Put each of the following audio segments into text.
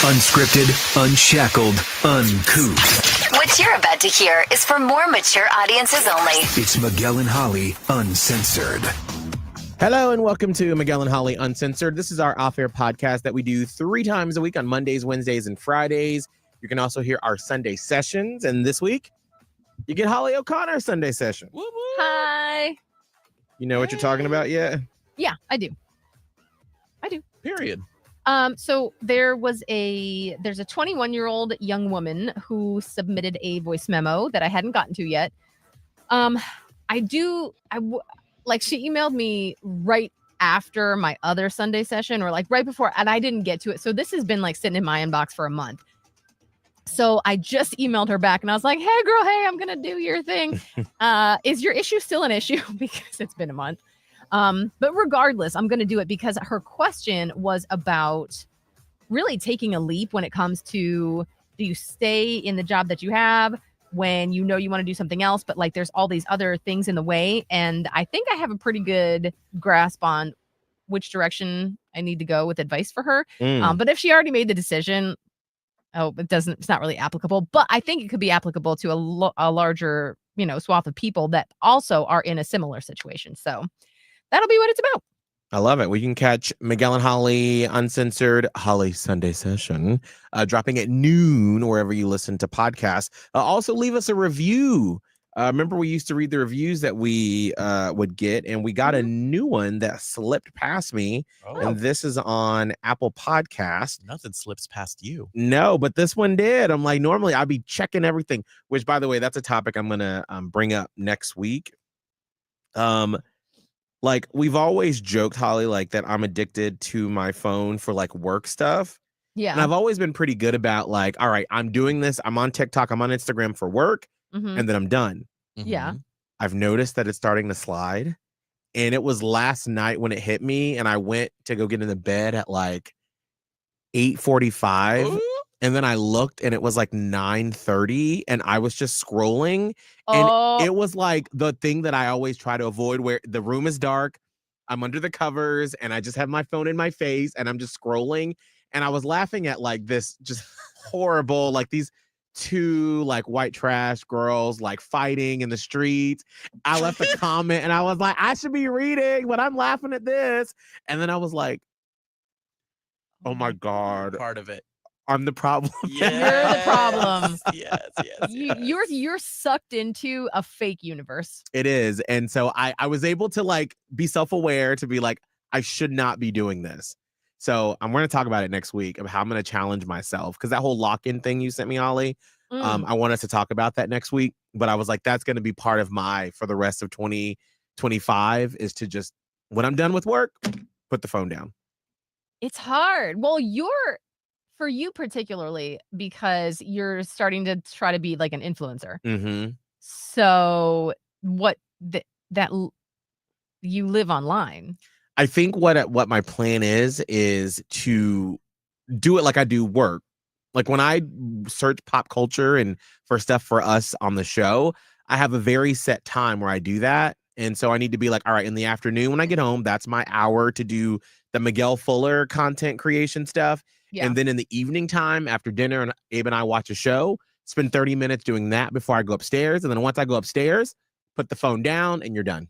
Unscripted, unshackled, uncouth. What you're about to hear is for more mature audiences only. It's Miguel and Holly Uncensored. Hello and welcome to Miguel and Holly Uncensored. This is our off-air podcast that we do 3 times a week on Mondays, Wednesdays, and Fridays. You can also hear our Sunday sessions. And this week, you get Holly O'Connor's Sunday session. Woo-woo. Hi. You know what you're talking about yet? Yeah, I do. Period. So there's a 21-year-old young woman who submitted a voice memo that I hadn't gotten to yet. She emailed me right after my other Sunday session, or like right before, and I didn't get to it. So this has been like sitting in my inbox for a month. So I just emailed her back and I was like, hey girl, hey, I'm going to do your thing. Is your issue still an issue? Because it's been a month. But regardless, I'm going to do it because her question was about really taking a leap when it comes to, do you stay in the job that you have when you know you want to do something else, but like there's all these other things in the way. And I think I have a pretty good grasp on which direction I need to go with advice for her. But if she already made the decision, it's not really applicable, but I think it could be applicable to a larger, swath of people that also are in a similar situation. So that'll be what it's about. I love it. We can catch Miguel and Holly Uncensored Holly Sunday session dropping at noon wherever you listen to podcasts. Also, leave us a review. Remember, we used to read the reviews that we would get, and we got a new one that slipped past me. And this is on Apple Podcast. Nothing slips past you. No, but this one did. I'm like, normally I'd be checking everything, which, by the way, that's a topic I'm going to bring up next week. Like, we've always joked, Holly, like that I'm addicted to my phone for like work stuff. Yeah. And I've always been pretty good about like, all right, I'm doing this. I'm on TikTok. I'm on Instagram for work. And then I'm done. Yeah. I've noticed that it's starting to slide. And it was last night when it hit me, and I went to go get in the bed at like 8:45. And then I looked and it was like 9:30 and I was just scrolling. And it was like the thing that I always try to avoid, where the room is dark, I'm under the covers, and I just have my phone in my face and I'm just scrolling. And I was laughing at like this just horrible, like these 2 like white trash girls like fighting in the streets. I left a comment and I was like, I should be reading, but I'm laughing at this. And then I was like, oh my God. Part of it. I'm the problem. You're the problem. Yes. You're sucked into a fake universe. It is. And so I was able to like be self-aware, to be like, I should not be doing this. So I'm going to talk about it next week, of how I'm going to challenge myself. Because that whole lock-in thing you sent me, Ollie, I want us to talk about that next week. But I was like, that's going to be part of for the rest of 2025, is to just, when I'm done with work, put the phone down. It's hard. Well, for you particularly, because you're starting to try to be like an influencer. So that you live online. I think what my plan is to do it like I do work. Like when I search pop culture and for stuff for us on the show, I have a very set time where I do that. And so I need to be like, all right, in the afternoon when I get home, that's my hour to do the Miguel Fuller content creation stuff. Yeah. And then in the evening time after dinner, and Abe and I watch a show, spend 30 minutes doing that before I go upstairs. And then once I go upstairs, put the phone down and you're done.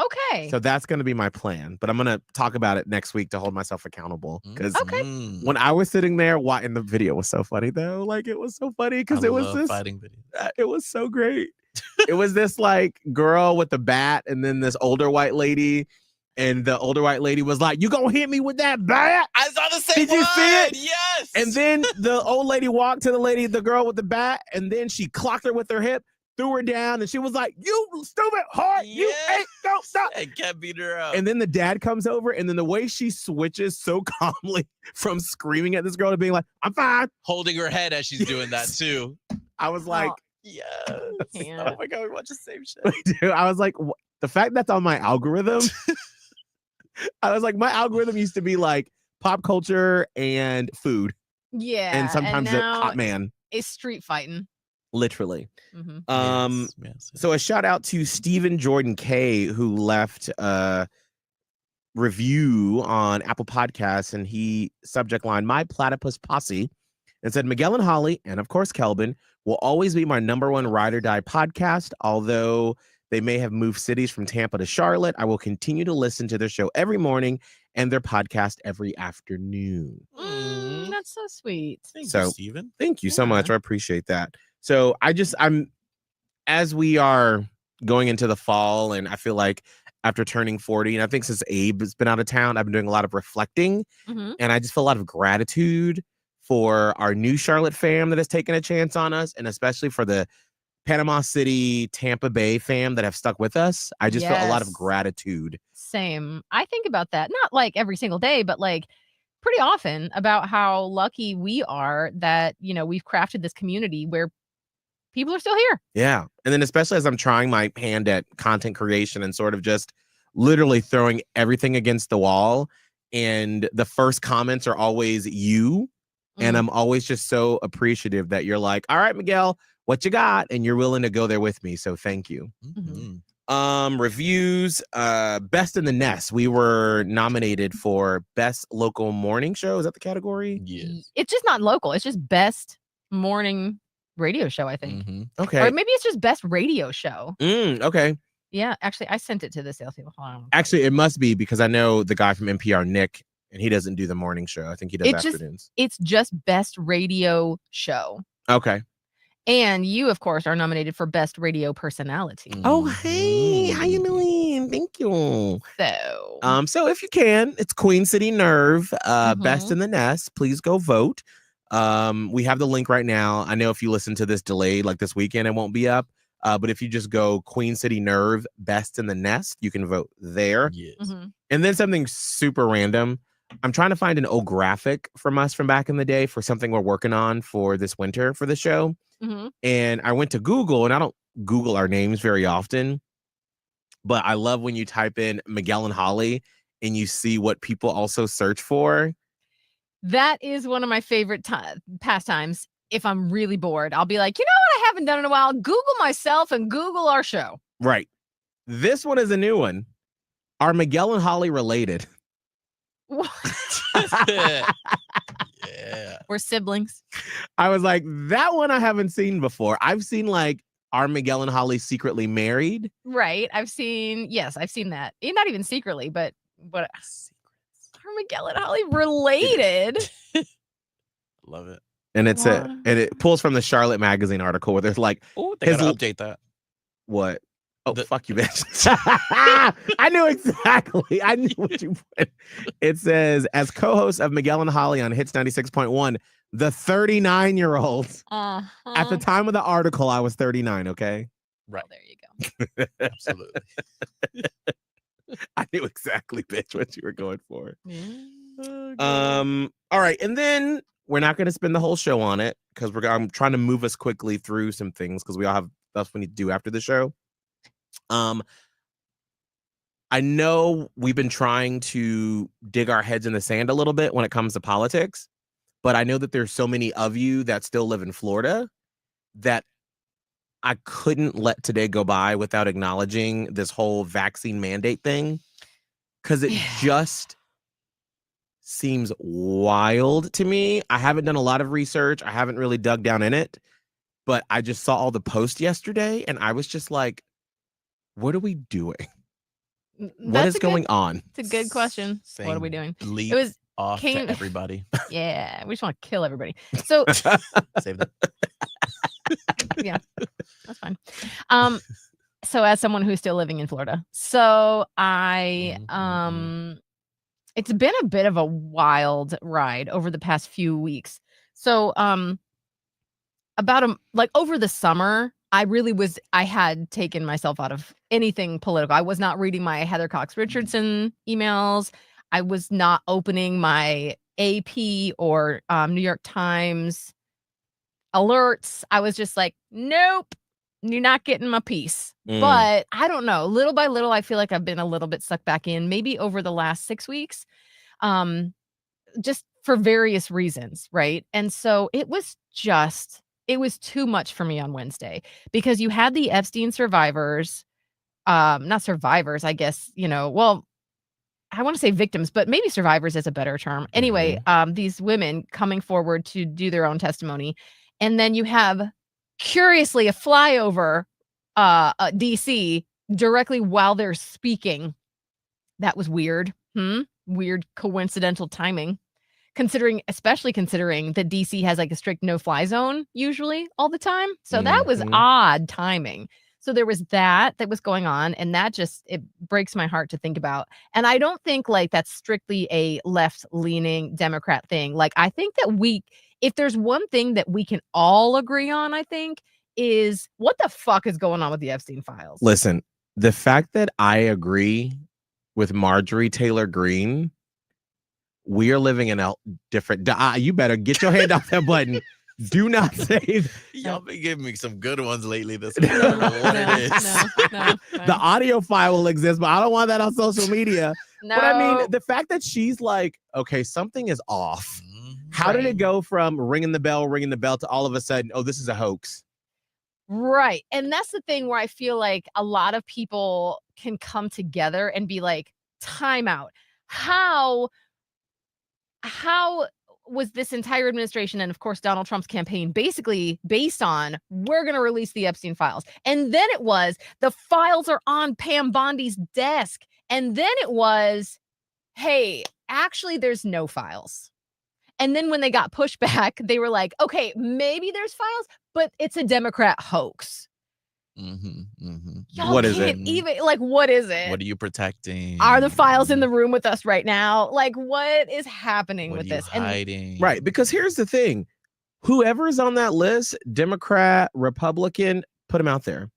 Okay. So that's going to be my plan. But I'm going to talk about it next week to hold myself accountable. Because when I was sitting there, and the video was so funny, though. Like, it was so funny because it was this fighting video. It was so great. It was this like girl with a bat, and then this older white lady. And the older white lady was like, "You gonna hit me with that bat?" I saw the same Did you see it? Yes. And then the old lady walked to the girl with the bat, and then she clocked her with her hip, threw her down, and she was like, "You stupid whore, you ain't don't stop." I kept beating her up. And then the dad comes over, and then the way she switches so calmly from screaming at this girl to being like, "I'm fine," holding her head as she's doing that too. I was like, yes. Yeah. Oh my God, we watch the same shit. Dude, I was like, the fact that's on my algorithm. I was like, my algorithm used to be like pop culture and food. Yeah. And sometimes a hot man. It's street fighting. Literally. Yes. So a shout out to Stephen Jordan K, who left a review on Apple Podcasts, and he subject line, "My Platypus Posse and said, Miguel and Holly, and of course, Kelvin, will always be my number one ride or die podcast. Although they may have moved cities from Tampa to Charlotte, I will continue to listen to their show every morning and their podcast every afternoon. That's so sweet. Thank So, you, Steven. Thank you so much. I appreciate that. So I'm as we are going into the fall, and I feel like after turning 40, and I think since Abe has been out of town, I've been doing a lot of reflecting, and I just feel a lot of gratitude for our new Charlotte fam that has taken a chance on us, and especially for the Panama City, Tampa Bay fam that have stuck with us. I just felt a lot of gratitude. Same. I think about that, not like every single day, but like pretty often, about how lucky we are that, we've crafted this community where people are still here. Yeah. And then especially as I'm trying my hand at content creation and sort of just literally throwing everything against the wall. And the first comments are always you. And I'm always just so appreciative that you're like, all right, Miguel, what you got? And you're willing to go there with me. So thank you. Reviews, Best in the Nest. We were nominated for Best Local Morning Show. Is that the category? Yes. It's just not local. It's just Best Morning Radio Show, I think. Okay. Or maybe it's just Best Radio Show. Okay. Yeah, actually, I sent it to the sales people. Actually, it must be because I know the guy from NPR, Nick, and he doesn't do the morning show. I think he does afternoons. It's just Best Radio Show. Okay. And you, of course, are nominated for Best Radio Personality. Oh, hey, how you doing? Thank you. So if you can, it's Queen City Nerve, Best in the Nest. Please go vote. We have the link right now. I know if you listen to this delayed, like this weekend, it won't be up. But if you just go Queen City Nerve, Best in the Nest, you can vote there. Yes. And then something super random. I'm trying to find an old graphic from us from back in the day for something we're working on for this winter for the show. And I went to Google, and I don't Google our names very often, but I love when you type in Miguel and Holly and you see what people also search for. That is one of my favorite pastimes. If I'm really bored, I'll be like, you know what I haven't done in a while? Google myself and Google our show. Right. This one is a new one. Are Miguel and Holly related? What? Yeah. We're siblings. I was like, that one I haven't seen before. I've seen like, are Miguel and Holly secretly married? Right. I've seen that. Not even secretly, but are Miguel and Holly related? Love it. And it pulls from the Charlotte Magazine article where there's like, oh, they gotta update that. What? Oh, fuck you, bitch. I knew exactly. I knew what you put. It says, as co-host of Miguel and Holly on Hits 96.1, the 39-year-old. At the time of the article, I was 39, okay? Right. Well, there you go. Absolutely. I knew exactly, bitch, what you were going for. Oh, all right. And then we're not going to spend the whole show on it because I'm trying to move us quickly through some things because we all have stuff we need to do after the show. I know we've been trying to dig our heads in the sand a little bit when it comes to politics, but I know that there's so many of you that still live in Florida that I couldn't let today go by without acknowledging this whole vaccine mandate thing, because it just seems wild to me. I haven't done a lot of research. I haven't really dug down in it, but I just saw all the posts yesterday and I was just like, what are we doing? What is going on? It's a good question. What are we doing? Leap It was off came- to everybody. Yeah, we just want to kill everybody. So Save that. yeah, that's fine. So as someone who's still living in Florida, so it's been a bit of a wild ride over the past few weeks. So over the summer, I had taken myself out of anything political. I was not reading my Heather Cox Richardson emails. I was not opening my AP or New York Times alerts. I was just like, nope, you're not getting my piece. But I don't know. Little by little, I feel like I've been a little bit sucked back in, maybe over the last 6 weeks, just for various reasons. Right. And so it was too much for me on Wednesday because you had the Epstein survivors, not survivors, I guess, I want to say victims, but maybe survivors is a better term. Anyway, these women coming forward to do their own testimony. And then you have, curiously, a flyover DC directly while they're speaking. That was weird. Weird coincidental timing. Especially considering that DC has like a strict no-fly zone usually all the time. So that was odd timing. So there was that was going on, and that just, it breaks my heart to think about. And I don't think like that's strictly a left-leaning Democrat thing. Like, I think that if there's one thing that we can all agree on, I think, is what the fuck is going on with the Epstein files? Listen, the fact that I agree with Marjorie Taylor Greene, we are living in a different. You better get your hand off that button. Do not say. Y'all been giving me some good ones lately. This week. I don't know what it is. No. The audio file will exist, but I don't want that on social media. No. But I mean, the fact that she's like, okay, something is off. How did it go from ringing the bell to all of a sudden, oh, this is a hoax? Right. And that's the thing where I feel like a lot of people can come together and be like, time out. How was this entire administration and of course Donald Trump's campaign basically based on, we're going to release the Epstein files? And then it was, the files are on Pam Bondi's desk. And then it was, hey, actually there's no files. And then when they got pushback, they were like, okay, maybe there's files, but it's a Democrat hoax. What is it? Even like, what is it? What are you protecting? Are the files in the room with us right now? Like, what is happening with this? Hiding? Right, because here's the thing: whoever's on that list, Democrat, Republican, put them out there.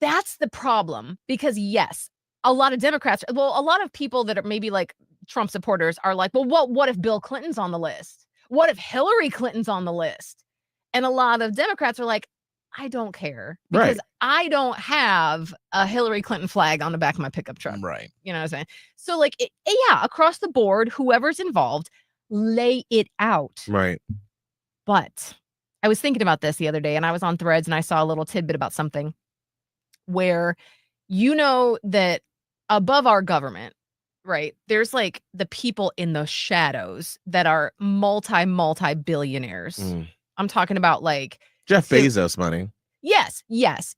That's the problem, because yes, a lot of Democrats, a lot of people that are maybe like Trump supporters are like, well, what if Bill Clinton's on the list? What if Hillary Clinton's on the list? And a lot of Democrats are like, I don't care, because I don't have a Hillary Clinton flag on the back of my pickup truck. Right. You know what I'm saying? So like, across the board, whoever's involved, lay it out. Right. But I was thinking about this the other day, and I was on Threads and I saw a little tidbit about something where, you know, that above our government, right, there's like the people in the shadows that are multi billionaires. I'm talking about like Jeff Bezos money. Yes.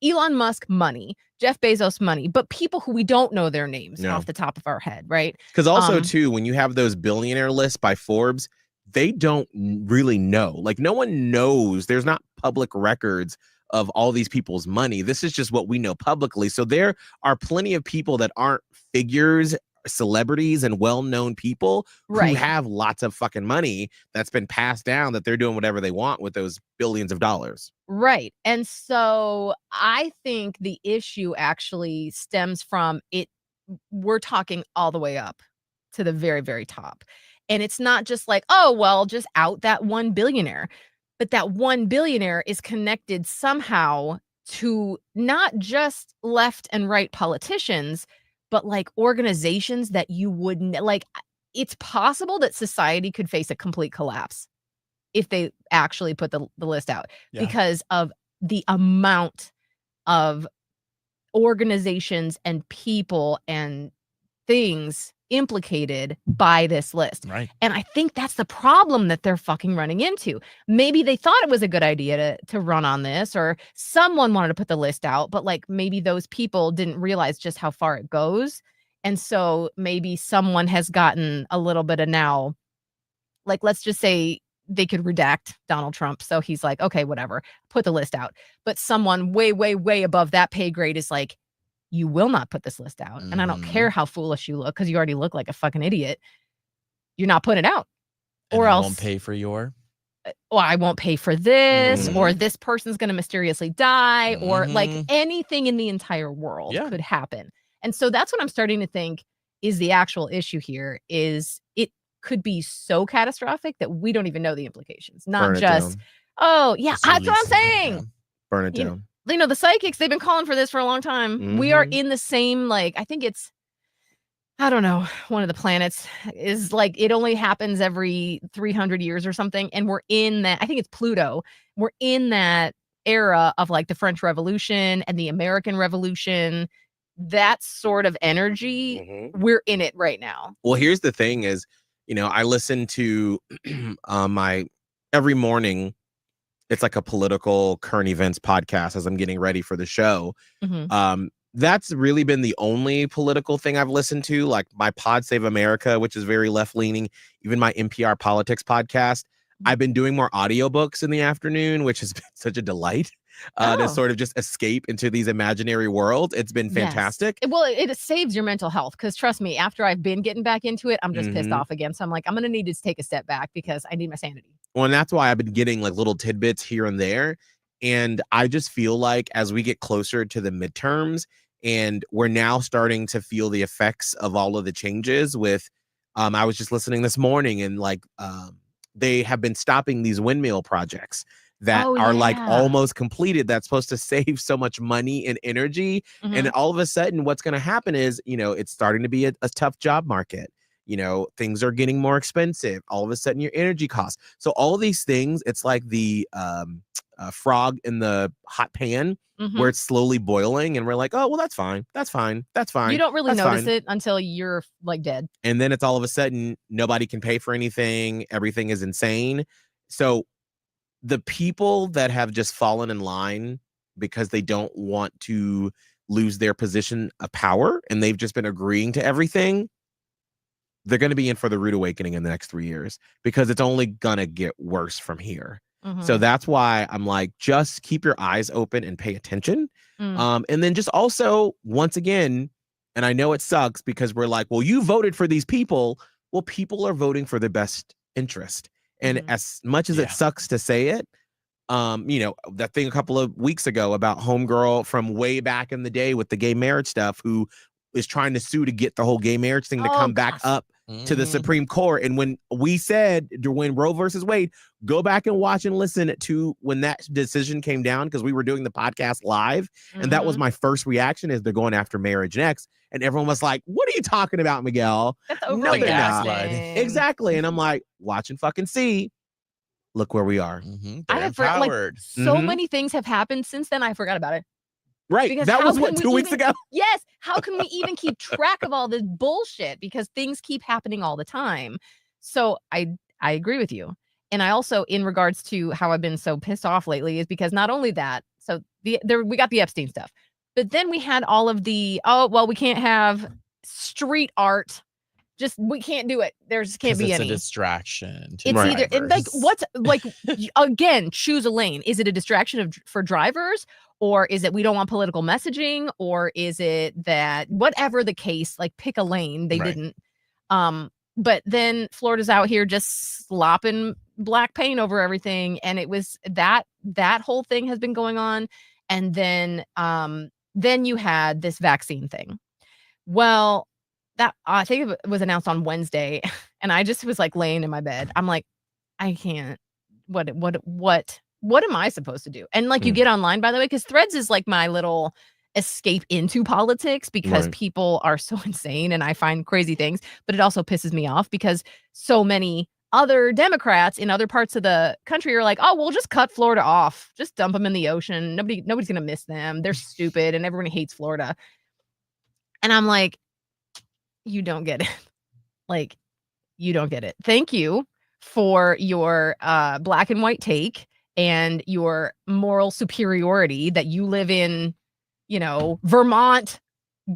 Elon Musk money, Jeff Bezos money, but people who we don't know their names off the top of our head, right? Because also, too, when you have those billionaire lists by Forbes, they don't really know. Like, no one knows. There's not public records of all these people's money. This is just what we know publicly. So there are plenty of people that aren't figures, celebrities and well-known people who have lots of fucking money that's been passed down, that they're doing whatever they want with those billions of dollars. Right. And so I think the issue actually stems from it. We're talking all the way up to the very, very top. And it's not just like, oh, well, just out that one billionaire. But that one billionaire is connected somehow to not just left and right politicians, but like organizations that you wouldn't like. It's possible that society could face a complete collapse if they actually put the list out because of the amount of organizations and people and things implicated by this list. Right. And I think that's the problem that they're fucking running into. Maybe they thought it was a good idea to run on this, or someone wanted to put the list out, but like maybe those people didn't realize just how far it goes. And so maybe someone has gotten a little bit of now, like, let's just say they could redact Donald Trump. So he's like, okay, whatever, put the list out. But someone way, way, way above that pay grade is like, you will not put this list out. And I don't care how foolish you look, because you already look like a fucking idiot. You're not putting it out. And or I else won't pay for your. Or I won't pay for this, or this person's going to mysteriously die, or like anything in the entire world could happen. And so that's what I'm starting to think is the actual issue here, is it could be so catastrophic that we don't even know the implications. Not just, oh, yeah, that's what I'm saying. Burn it down. You know, the psychics, they've been calling for this for a long time. We are in the same, like, I think it's, I don't know, one of the planets is like, it only happens every 300 years or something. And we're in that, I think it's Pluto. We're in that era of like the French Revolution and the American Revolution. that sort of energy, we're in it right now. Well, here's the thing is, I listen to my every morning. It's like a political current events podcast as I'm getting ready for the show. That's really been the only political thing I've listened to, like my Pod Save America, which is very left leaning, even my NPR politics podcast. I've been doing more audiobooks in the afternoon, which has been such a delight to sort of just escape into these imaginary worlds. It's been fantastic. Yes. Well, it saves your mental health because trust me, after I've been getting back into it, I'm just pissed off again. So I'm like, I'm going to need to take a step back because I need my sanity. Well, and that's why I've been getting like little tidbits here and there. And I just feel like as we get closer to the midterms and we're now starting to feel the effects of all of the changes with, I was just listening this morning and like, they have been stopping these windmill projects that are like almost completed. That's supposed to save so much money and energy. And all of a sudden what's going to happen is, it's starting to be a tough job market. Things are getting more expensive. All of a sudden your energy costs. So all of these things, it's like the frog in the hot pan where it's slowly boiling. And we're like, oh, well, that's fine. That's fine. That's fine. You don't really notice it until you're like dead. And then it's all of a sudden, nobody can pay for anything. Everything is insane. So the people that have just fallen in line because they don't want to lose their position of power and they've just been agreeing to everything, they're going to be in for the rude awakening in the next 3 years because it's only going to get worse from here. So that's why I'm like, just keep your eyes open and pay attention. And then just also, once again, and I know it sucks because we're like, well, you voted for these people. Well, people are voting for their best interest. And as much as it sucks to say it, that thing a couple of weeks ago about homegirl from way back in the day with the gay marriage stuff who is trying to sue to get the whole gay marriage thing to come back up to the Supreme Court. And when we said, when Roe versus Wade, go back and watch and listen to when that decision came down, because we were doing the podcast live. And that was my first reaction is they're going after marriage next. And everyone was like, what are you talking about, Miguel? That's No, they're not. overreacting. Exactly. And I'm like, watch and fucking see. Look where we are. I have so many things have happened since then. I forgot about it. Right. Because that was how what, can 2 we weeks even- ago? Yes. How can we even keep track of all this bullshit? Because things keep happening all the time. So I agree with you. And I also, in regards to how I've been so pissed off lately, is because not only that, so we got the Epstein stuff, but then we had all of the, we can't have street art. We can't do it. There just can't be any. It's a distraction. It's either again, choose a lane. Is it a distraction for drivers, or is it we don't want political messaging, or is it that whatever the case, like pick a lane. They didn't. But then Florida's out here just slopping black paint over everything, and it was that whole thing has been going on, and then you had this vaccine thing. Well, that I think it was announced on Wednesday, and I just was like laying in my bed. I'm like, I can't. What am I supposed to do? And like you get online, by the way, because Threads is like my little escape into politics because people are so insane and I find crazy things, but it also pisses me off because so many other Democrats in other parts of the country are like, oh, we'll just cut Florida off, just dump them in the ocean. Nobody's gonna miss them. They're stupid and everyone hates Florida. And I'm like, you don't get it. Like, you don't get it. Thank you for your black and white take and your moral superiority that you live in, Vermont.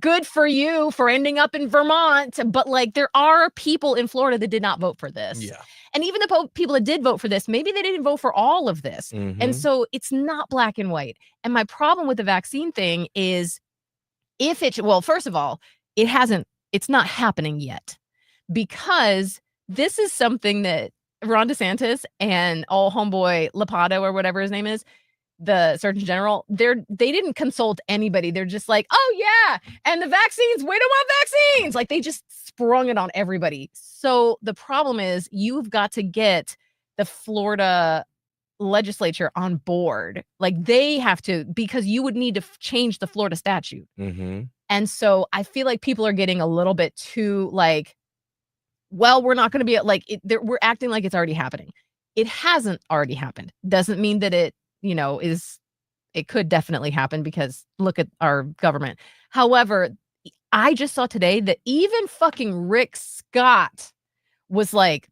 Good for you for ending up in Vermont. But like, there are people in Florida that did not vote for this. Yeah. And even the people that did vote for this, maybe they didn't vote for all of this. And so it's not black and white. And my problem with the vaccine thing is first of all, it's not happening yet, because this is something that Ron DeSantis and homeboy Lepato or whatever his name is, the Surgeon General, they didn't consult anybody. They're just like, oh yeah, and the vaccines, we don't want vaccines. Like they just sprung it on everybody. So the problem is you've got to get the Florida legislature on board. Like they have to, because you would need to change the Florida statute. And so I feel like people are getting a little bit too like, well, we're not going to be like, we're acting like it's already happening. It hasn't already happened. Doesn't mean that it, is it could definitely happen because look at our government. However, I just saw today that even fucking Rick Scott was like,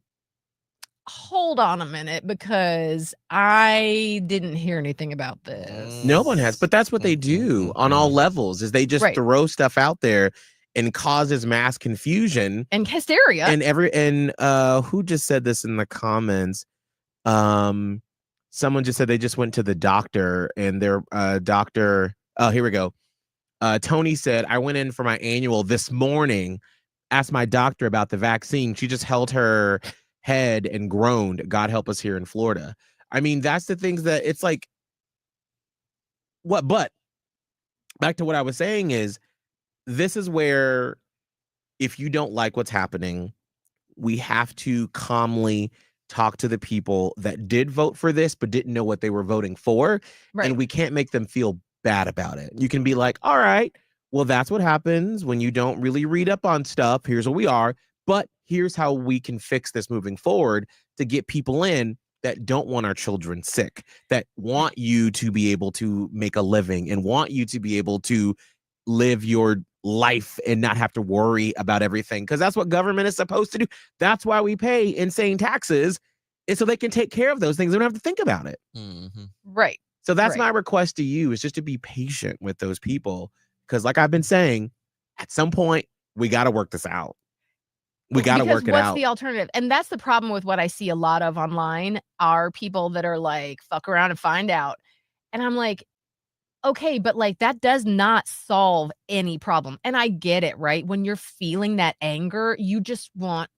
hold on a minute, because I didn't hear anything about this. No one has, but that's what they do on all levels is they just throw stuff out there and causes mass confusion and hysteria. And who just said this in the comments? Someone just said they just went to the doctor and their doctor. Oh, here we go. Tony said, I went in for my annual this morning, asked my doctor about the vaccine. She just held her head and groaned. God help us here in Florida. I mean, that's the things that it's like, what? But back to what I was saying is, this is where if you don't like what's happening, we have to calmly talk to the people that did vote for this but didn't know what they were voting for. Right. And we can't make them feel bad about it. You can be like, all right, well, that's what happens when you don't really read up on stuff. Here's what we are. But here's how we can fix this moving forward to get people in that don't want our children sick, that want you to be able to make a living and want you to be able to live your life and not have to worry about everything, because that's what government is supposed to do. That's why we pay insane taxes, is so they can take care of those things. They don't have to think about it. Right. So that's my request to you, is just to be patient with those people, because like I've been saying, at some point we got to work this out. We got to work it out. What's the alternative? And that's the problem with what I see a lot of online are people that are like, fuck around and find out. And I'm like, okay, but like that does not solve any problem. And I get it, right? When you're feeling that anger, you just want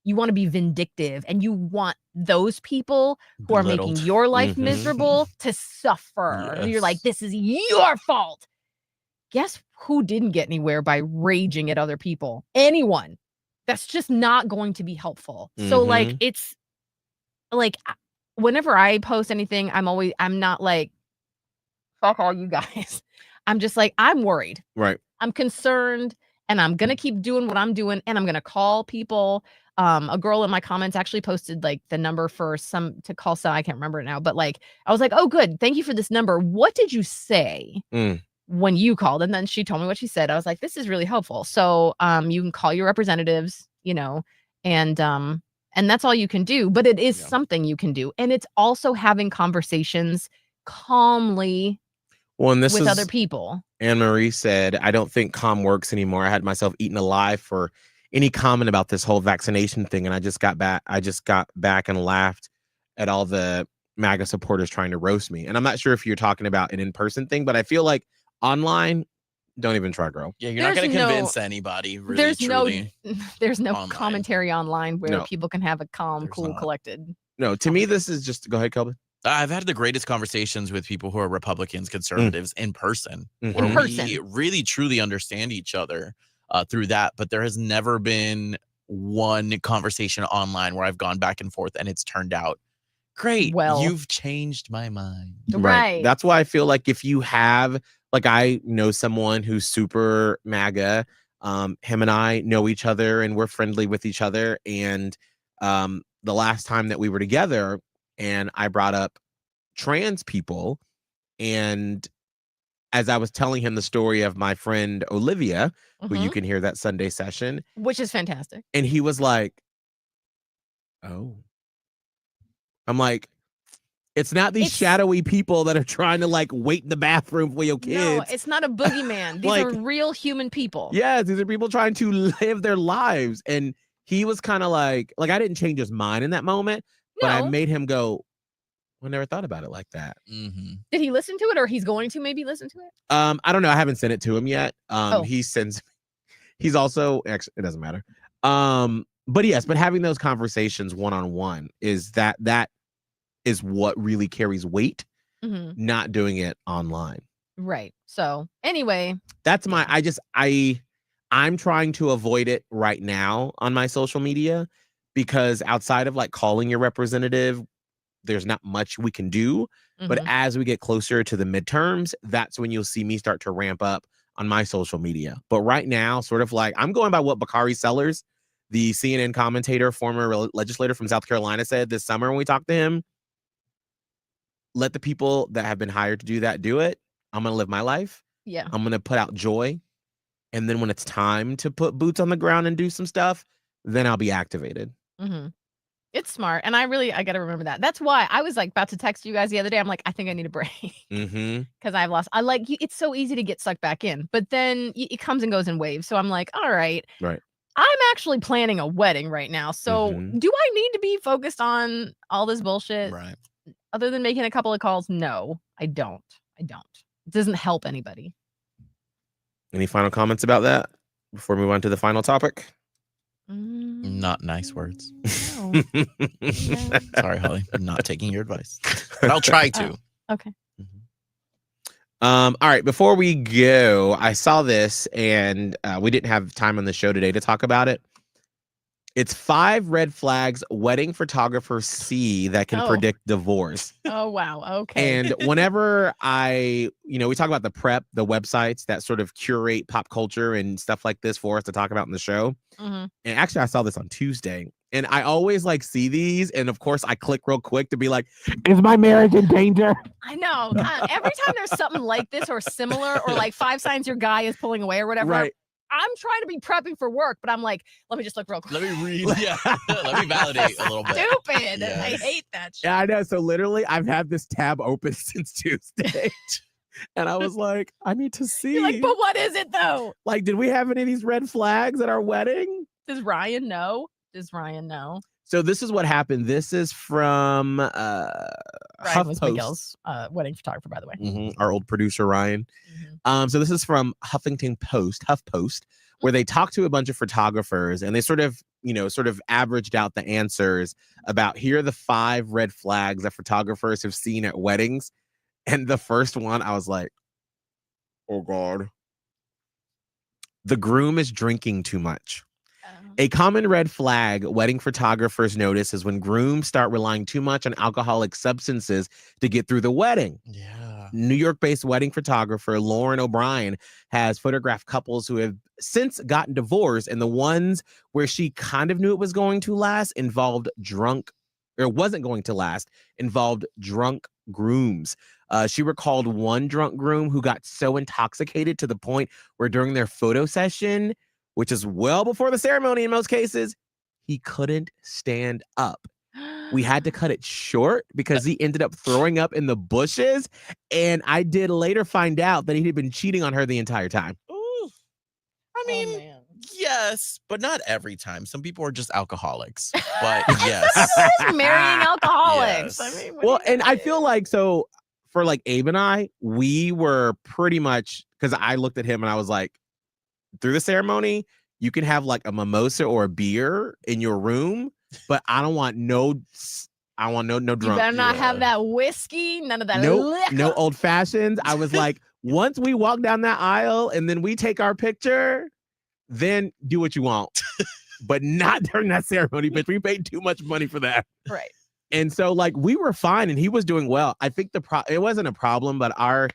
you want to be vindictive and you want those people who are making your life miserable to suffer. Yes. You're like, this is your fault. Guess who didn't get anywhere by raging at other people? Anyone. That's just not going to be helpful. So like, it's like, whenever I post anything, I'm not like, fuck all you guys. I'm just like, I'm worried. Right. I'm concerned, and I'm going to keep doing what I'm doing, and I'm going to call people. A girl in my comments actually posted like the number for to call some, I can't remember it now, but like, I was like, oh, good. Thank you for this number. What did you say when you called? And then she told me what she said. I was like, this is really helpful. So, you can call your representatives, and that's all you can do, but it is something you can do. And it's also having conversations calmly with other people. Anne-Marie said, I don't think calm works anymore. I had myself eaten alive for any comment about this whole vaccination thing. And I just got back and laughed at all the MAGA supporters trying to roast me. And I'm not sure if you're talking about an in-person thing, but I feel like online, don't even try, girl. Yeah, you're not going to convince anybody. Really, there's no online commentary online where people can have a calm, collected. No, to me, this is just, go ahead, Kelvin. I've had the greatest conversations with people who are Republicans, conservatives in person. In person. We really, truly understand each other through that. But there has never been one conversation online where I've gone back and forth and it's turned out great. Well, you've changed my mind. Right. That's why I feel like if you have, like, I know someone who's super MAGA. Him and I know each other and we're friendly with each other. And the last time that we were together, and I brought up trans people, and as I was telling him the story of my friend Olivia, who you can hear that Sunday session, which is fantastic, and he was like, oh. I'm like, it's not these shadowy people that are trying to like wait in the bathroom for your kids. No, it's not a boogeyman. These are real human people. Yeah, these are people trying to live their lives. And he was kind of like I didn't change his mind in that moment. But I made him go, I never thought about it like that. Did he listen to it, or he's going to maybe listen to it? I don't know. I haven't sent it to him yet. He's also, actually, it doesn't matter. But yes, but having those conversations one-on-one is that is what really carries weight, not doing it online. Right. So anyway, that's I'm trying to avoid it right now on my social media, because outside of like calling your representative, there's not much we can do. But as we get closer to the midterms, that's when you'll see me start to ramp up on my social media. But right now, sort of like, I'm going by what Bakari Sellers, the CNN commentator, former legislator from South Carolina, said this summer when we talked to him. let the people that have been hired to do that do it. I'm going to live my life. Yeah. I'm going to put out joy. And then when it's time to put boots on the ground and do some stuff, then I'll be activated. Mm-hmm. It's smart. And I got to remember that. That's why I was like about to text you guys the other day. I'm like, I think I need a break. Because it's so easy to get sucked back in. But then it comes and goes in waves. So I'm like, all right. Right. I'm actually planning a wedding right now. So do I need to be focused on all this bullshit? Right. Other than making a couple of calls? No, I don't. It doesn't help anybody. Any final comments about that before we move on to the final topic? Not nice words. No. Sorry, Holly. I'm not taking your advice. But I'll try to. Okay. All right. Before we go, I saw this and we didn't have time on the show today to talk about it. It's 5 red flags wedding photographers see that can predict divorce. Oh, wow. Okay. And whenever we talk about the prep, the websites that sort of curate pop culture and stuff like this for us to talk about in the show. And actually, I saw this on Tuesday. And I always see these. And of course, I click real quick to be like, is my marriage in danger? I know. Every time there's something like this or similar or like 5 signs your guy is pulling away or whatever. Right. I'm trying to be prepping for work, but I'm like, let me just look real quick. Let me read. Yeah. Let me validate a little bit. Stupid. Yes. I hate that shit. Yeah, I know. So literally, I've had this tab open since Tuesday. And I was like, I need to see. You're like, but what is it though? Like, did we have any of these red flags at our wedding? Does Ryan know? So this is what happened. This is from Ryan was Miguel's wedding photographer, by the way. Our old producer, Ryan. So this is from HuffPost, where they talked to a bunch of photographers and they sort of averaged out the answers about here are the 5 red flags that photographers have seen at weddings. And the first one, I was like, oh God. The groom is drinking too much. A common red flag wedding photographers notice is when grooms start relying too much on alcoholic substances to get through the wedding. Yeah. New York-based wedding photographer Lauren O'Brien has photographed couples who have since gotten divorced, and the ones where she kind of knew it was going to last involved drunk grooms. She recalled one drunk groom who got so intoxicated to the point where during their photo session, which is well before the ceremony in most cases, he couldn't stand up. We had to cut it short because he ended up throwing up in the bushes. And I did later find out that he had been cheating on her the entire time. Ooh. I mean, yes, but not every time. Some people are just alcoholics. But yes. Marrying alcoholics. Yes. I mean, well, and I feel like so for like Abe and I, we were pretty much, because I looked at him and I was like, through the ceremony, you can have like a mimosa or a beer in your room, but I want no drunk. You better not have that whiskey, none of that. No old fashions. I was like, once we walk down that aisle and then we take our picture, then do what you want, but not during that ceremony. But we paid too much money for that, right? And so like we were fine, and he was doing well. I think it wasn't a problem, but our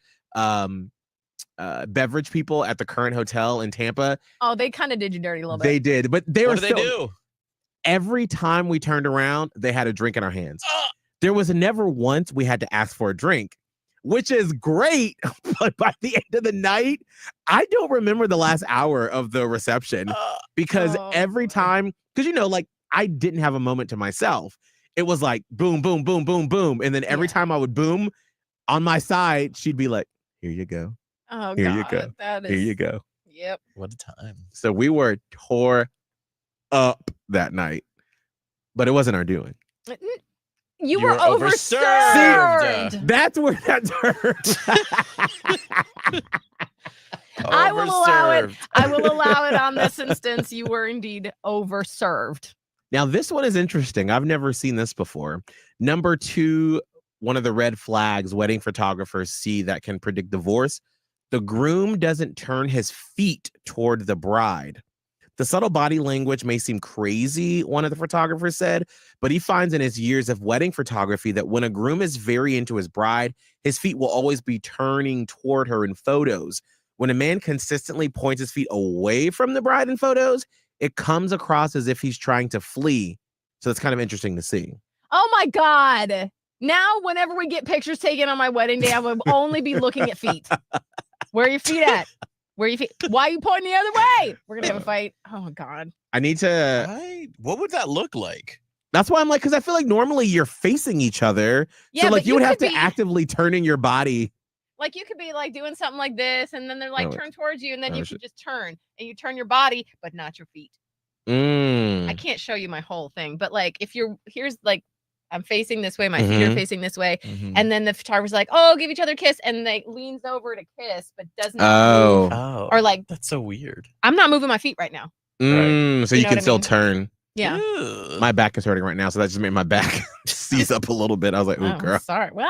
beverage people at the current hotel in Tampa. Oh, they kind of did you dirty a little bit. They did, but what did they do? Every time we turned around, they had a drink in our hands. There was never once we had to ask for a drink, which is great. But by the end of the night, I don't remember the last hour of the reception because every time, because like I didn't have a moment to myself. It was like boom, boom, boom, boom, boom, and then every time I would boom on my side, she'd be like, "Here you go." Oh, Here God, you go. Here you go. Yep. What a time. So we were tore up that night, but it wasn't our doing. You were overserved. That's where that turned. I will allow it. I will allow it on this instance. You were indeed overserved. Now, this one is interesting. I've never seen this before. Number 2, one of the red flags wedding photographers see that can predict divorce. The groom doesn't turn his feet toward the bride. The subtle body language may seem crazy, one of the photographers said, but he finds in his years of wedding photography that when a groom is very into his bride, his feet will always be turning toward her in photos. When a man consistently points his feet away from the bride in photos, it comes across as if he's trying to flee. So it's kind of interesting to see. Oh my God. Now, whenever we get pictures taken on my wedding day, I will only be looking at feet. Where are your feet at? Where are your feet? Why are you pointing the other way? We're going to have a fight. Oh, God. I need to. What would that look like? That's why I'm like, because I feel like normally you're facing each other. Yeah, so like but you would have to be, actively turn in your body. Like you could be like doing something like this, and then they're like turn towards you, and then you shit. can just turn and you turn your body, but not your feet. I can't show you my whole thing, but like if here's like I'm facing this way, my feet are facing this way, and then the photographer's like, "Oh, give each other a kiss," and they leans over to kiss, but doesn't move. Oh, or like that's so weird. I'm not moving my feet right now. Right. So you can still turn. Yeah. Ew. My back is hurting right now, so that just made my back seize up a little bit. I was like, "Oh, girl." Sorry. Well,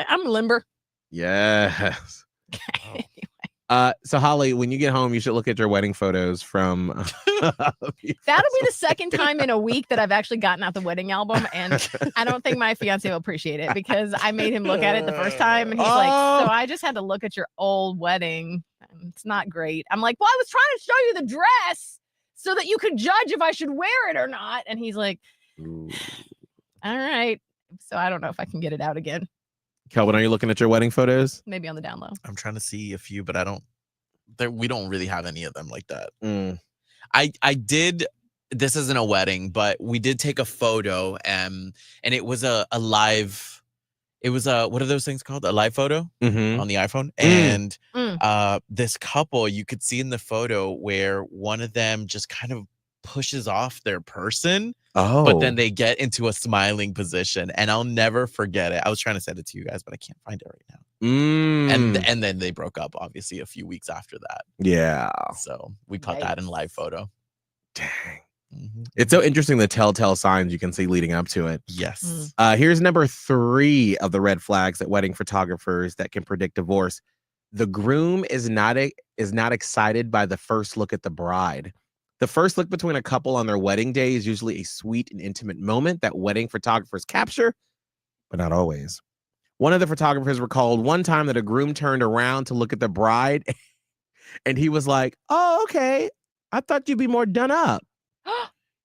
I'm limber. Yes. Anyway. So Holly, when you get home, you should look at your wedding photos from. That'll be the second time in a week that I've actually gotten out the wedding album, and I don't think my fiance will appreciate it because I made him look at it the first time, and he's like, "So I just had to look at your old wedding. It's not great." I'm like, "Well, I was trying to show you the dress so that you could judge if I should wear it or not," and he's like, "All right." So I don't know if I can get it out again. Kelvin, are you looking at your wedding photos? Maybe on the down low. I'm trying to see a few, but we don't really have any of them like that. I did, this isn't a wedding, but we did take a photo and it was a live, it was what are those things called? A live photo on the iPhone. And this couple, you could see in the photo where one of them just kind of pushes off their person. But then they get into a smiling position, and I'll never forget it. I was trying to send it to you guys, but I can't find it right now. And then they broke up, obviously, a few weeks after that. Yeah. So we caught that in live photo. Dang. It's so interesting the telltale signs you can see leading up to it. Yes. Here's number 3 of the red flags at wedding photographers that can predict divorce. The groom is not excited by the first look at the bride. The first look between a couple on their wedding day is usually a sweet and intimate moment that wedding photographers capture, but not always. One of the photographers recalled one time that a groom turned around to look at the bride, and he was like, "Oh, okay. I thought you'd be more done up."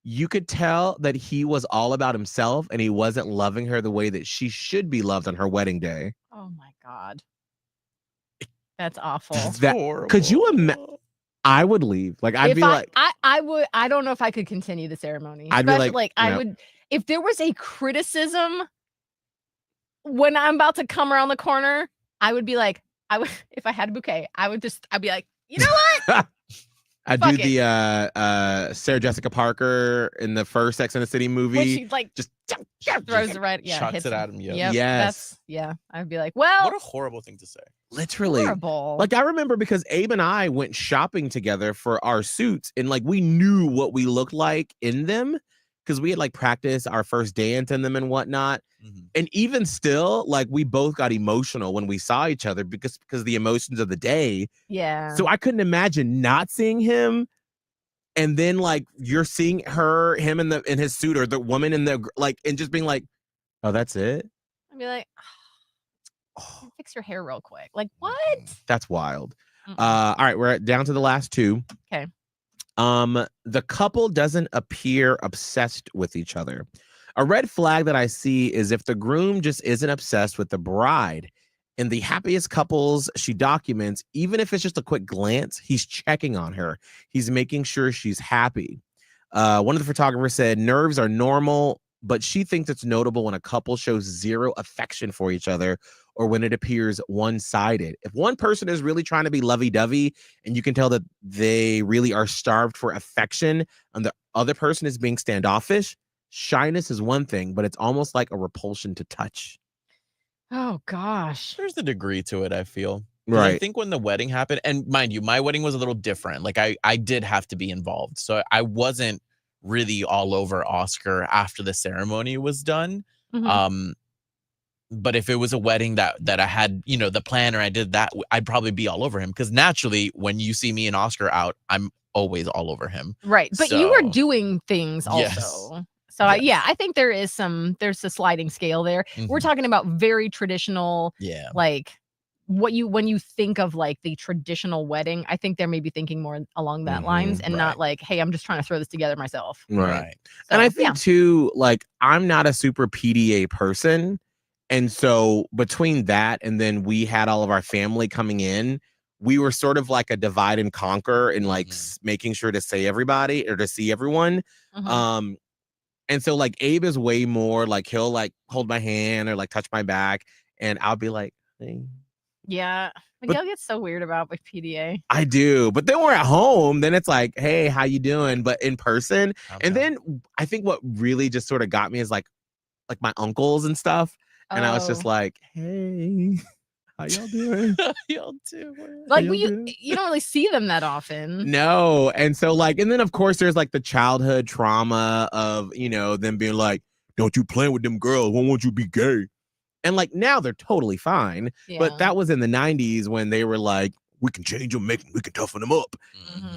You could tell that he was all about himself, and he wasn't loving her the way that she should be loved on her wedding day. Oh, my God. That's awful. That's horrible. Could you imagine? I would leave. Like I'd be like, I would. I don't know if I could continue the ceremony. I'd be like, I would. If there was a criticism when I'm about to come around the corner, I would be like, if I had a bouquet, I'd be like, you know what? I do the Sarah Jessica Parker in the first Sex and the City movie. When she like just throws it right, chucks it at him. Yep, yes. I'd be like, well, what a horrible thing to say. Literally. Horrible. Like I remember because Abe and I went shopping together for our suits, and like we knew what we looked like in them because we had like practiced our first dance in them and whatnot. And even still, like we both got emotional when we saw each other because the emotions of the day. Yeah. So I couldn't imagine not seeing him. And then like you're seeing him in his suit, or the woman in the like, and just being like, "Oh, that's it." I'd be like, fix your hair real quick. Like what? That's wild. All right, we're down to the last 2. Okay. The couple doesn't appear obsessed with each other. A red flag that I see is if the groom just isn't obsessed with the bride. In the happiest couples she documents, even if it's just a quick glance, he's checking on her. He's making sure she's happy. One of the photographers said nerves are normal, but she thinks it's notable when a couple shows zero affection for each other or when it appears one-sided. If one person is really trying to be lovey-dovey and you can tell that they really are starved for affection and the other person is being standoffish, shyness is one thing, but it's almost like a repulsion to touch. Oh, gosh. There's a degree to it, I feel. Right. I think when the wedding happened, and mind you, my wedding was a little different. Like I did have to be involved. So I wasn't really all over Oscar after the ceremony was done. But if it was a wedding that I had, the planner, I did that, I'd probably be all over him. Because naturally, when you see me and Oscar out, I'm always all over him. Right. But you were doing things also. Yes. So I think there's a sliding scale there. We're talking about very traditional, like when you think of like the traditional wedding, I think they're maybe thinking more along that lines and not like, hey, I'm just trying to throw this together myself. Right. So, and I think too, like I'm not a super PDA person. And so between that and then we had all of our family coming in, we were sort of like a divide and conquer and like making sure to say everybody or to see everyone. And so like Abe is way more like he'll like hold my hand or like touch my back and I'll be like, hey. Yeah. Miguel gets so weird about with PDA. I do. But then we're at home. Then it's like, hey, how you doing? But in person. Okay. And then I think what really just sort of got me is like my uncles and stuff. And I was just like, hey, how y'all doing? How y'all doing? Like you don't really see them that often. No. And so like, and then of course there's like the childhood trauma of, you know, them being like, don't you play with them girls. Why won't you be gay? And like now they're totally fine. Yeah. But that was in the 90s when they were like, we can change them, we can toughen them up.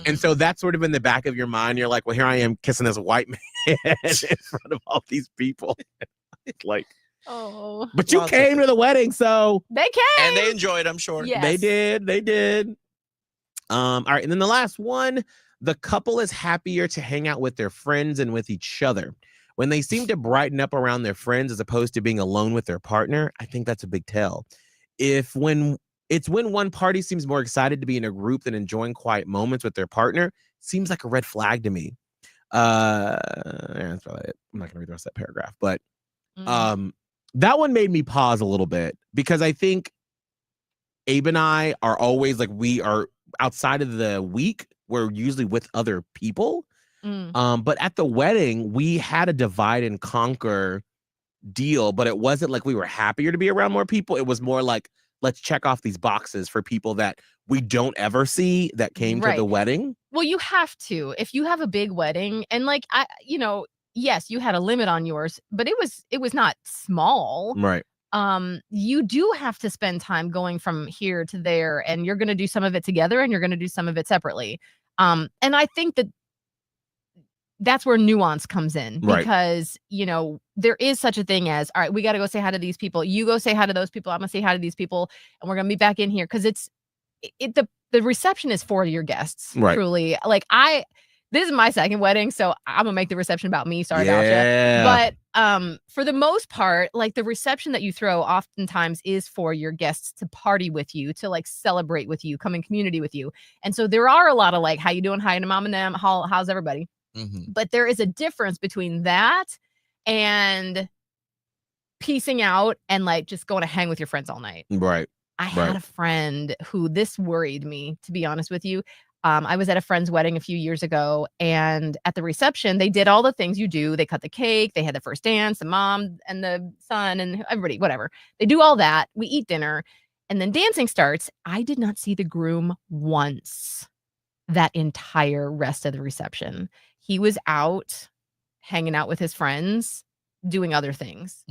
And so that's sort of in the back of your mind. You're like, well, here I am kissing this white man in front of all these people. It's like, oh, but you came to the wedding, so they came and they enjoyed, I'm sure. Yes. They did. All right, and then the last one, the couple is happier to hang out with their friends and with each other. When they seem to brighten up around their friends as opposed to being alone with their partner, I think that's a big tell. When one party seems more excited to be in a group than enjoying quiet moments with their partner, seems like a red flag to me. That's probably it. I'm not gonna read the rest of that paragraph, but that one made me pause a little bit because I think Abe and I are always like, we are outside of the week, we're usually with other people. But at the wedding, we had a divide and conquer deal, but it wasn't like we were happier to be around more people. It was more like, let's check off these boxes for people that we don't ever see that came to the wedding. Well, you have to, if you have a big wedding and like, yes, you had a limit on yours, but it was not small. Right. You do have to spend time going from here to there, and you're going to do some of it together and you're going to do some of it separately. And I think that's where nuance comes in because, there is such a thing as, all right, we got to go say hi to these people. You go say hi to those people. I'm going to say hi to these people and we're going to be back in here. Cause the reception is for your guests. Right. Truly. Like this is my second wedding, so I'm gonna make the reception about me. Sorry about you. But for the most part, like the reception that you throw oftentimes is for your guests to party with you, to like celebrate with you, come in community with you. And so there are a lot of like, how you doing? Hi to mom and them. How's everybody? But there is a difference between that and piecing out and like just going to hang with your friends all night. Right. I had a friend who this worried me, to be honest with you. I was at a friend's wedding a few years ago, and at the reception, they did all the things you do. They cut the cake, they had the first dance, the mom and the son and everybody, whatever. They do all that. We eat dinner, and then dancing starts. I did not see the groom once that entire rest of the reception. He was out hanging out with his friends, doing other things.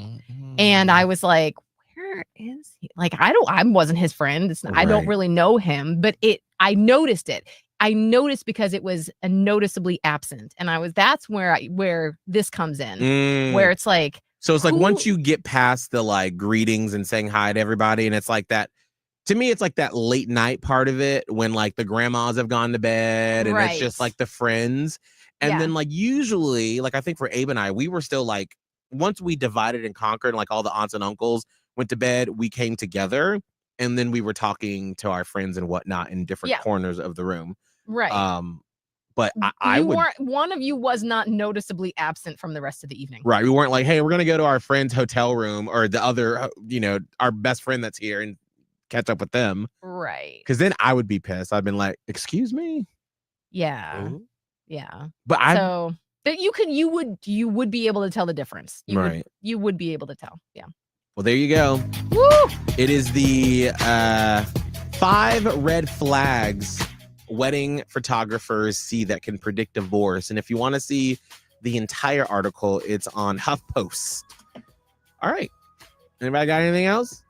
And I was like, where is he? Like, I wasn't his friend. I don't really know him, but I noticed it. I noticed because it was noticeably absent. And that's where this comes in, where it's like, so it's like once you get past the like greetings and saying hi to everybody, and it's like that, to me, it's like that late night part of it when like the grandmas have gone to bed and it's just like the friends. And then like usually, like I think for Abe and I, we were still like, once we divided and conquered and like all the aunts and uncles went to bed, we came together and then we were talking to our friends and whatnot in different corners of the room. Right. But one of you was not noticeably absent from the rest of the evening. Right. We weren't like, hey, we're going to go to our friend's hotel room or the other, our best friend that's here and catch up with them. Right. Because then I would be pissed. I've been like, excuse me. Yeah. Ooh. Yeah. But that you would be able to tell the difference. You would be able to tell. Yeah. Well, there you go. Woo! It is the 5 red flags wedding photographers see that can predict divorce. And if you want to see the entire article, it's on HuffPost. All right. Anybody got anything else?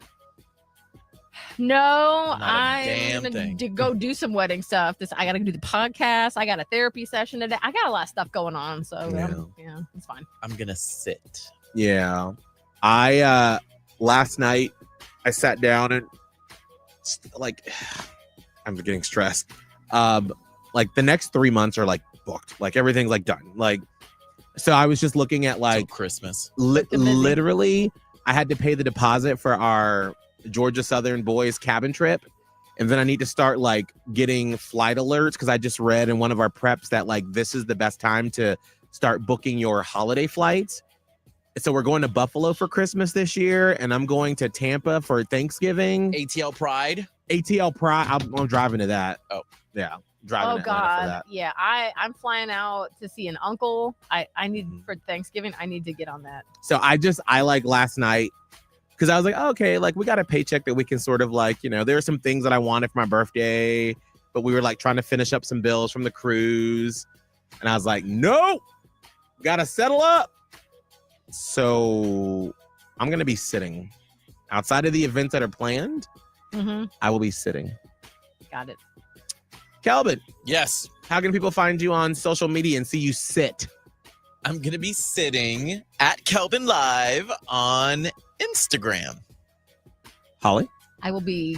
No, I'm gonna go do some wedding stuff. I gotta do the podcast. I got a therapy session today. I got a lot of stuff going on, so yeah, it's fine. I'm gonna sit. Yeah, I last night I sat down and like I'm getting stressed. Like the next 3 months are like booked. Like everything's like done. Like so I was just looking at like Christmas. Literally I had to pay the deposit for our Georgia Southern boys cabin trip. And then I need to start like getting flight alerts because I just read in one of our preps that like this is the best time to start booking your holiday flights. So we're going to Buffalo for Christmas this year, and I'm going to Tampa for Thanksgiving. ATL Pride. ATL Pride. I'm driving to that. Oh, yeah, driving. Oh to Atlanta for God, that. yeah. I'm flying out to see an uncle. I need for Thanksgiving. I need to get on that. So I like last night because I was like, okay, like we got a paycheck that we can sort of like, there are some things that I wanted for my birthday, but we were like trying to finish up some bills from the cruise, and I was like, nope, gotta settle up. So I'm gonna be sitting outside of the events that are planned. I will be sitting. Got it. Kelvin, yes. How can people find you on social media and see you sit? I'm going to be sitting at Kelvin Live on Instagram. Holly? I will be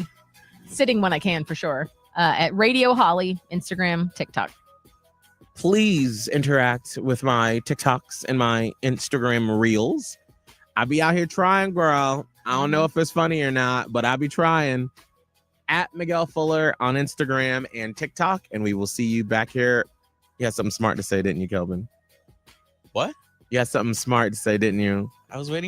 sitting when I can for sure. At Radio Holly, Instagram, TikTok. Please interact with my TikToks and my Instagram reels. I be out here trying, girl. I don't know if it's funny or not, but I be trying. At Miguel Fuller on Instagram and TikTok, and we will see you back here. You had something smart to say, didn't you, Kelvin? What? You had something smart to say, didn't you? I was waiting.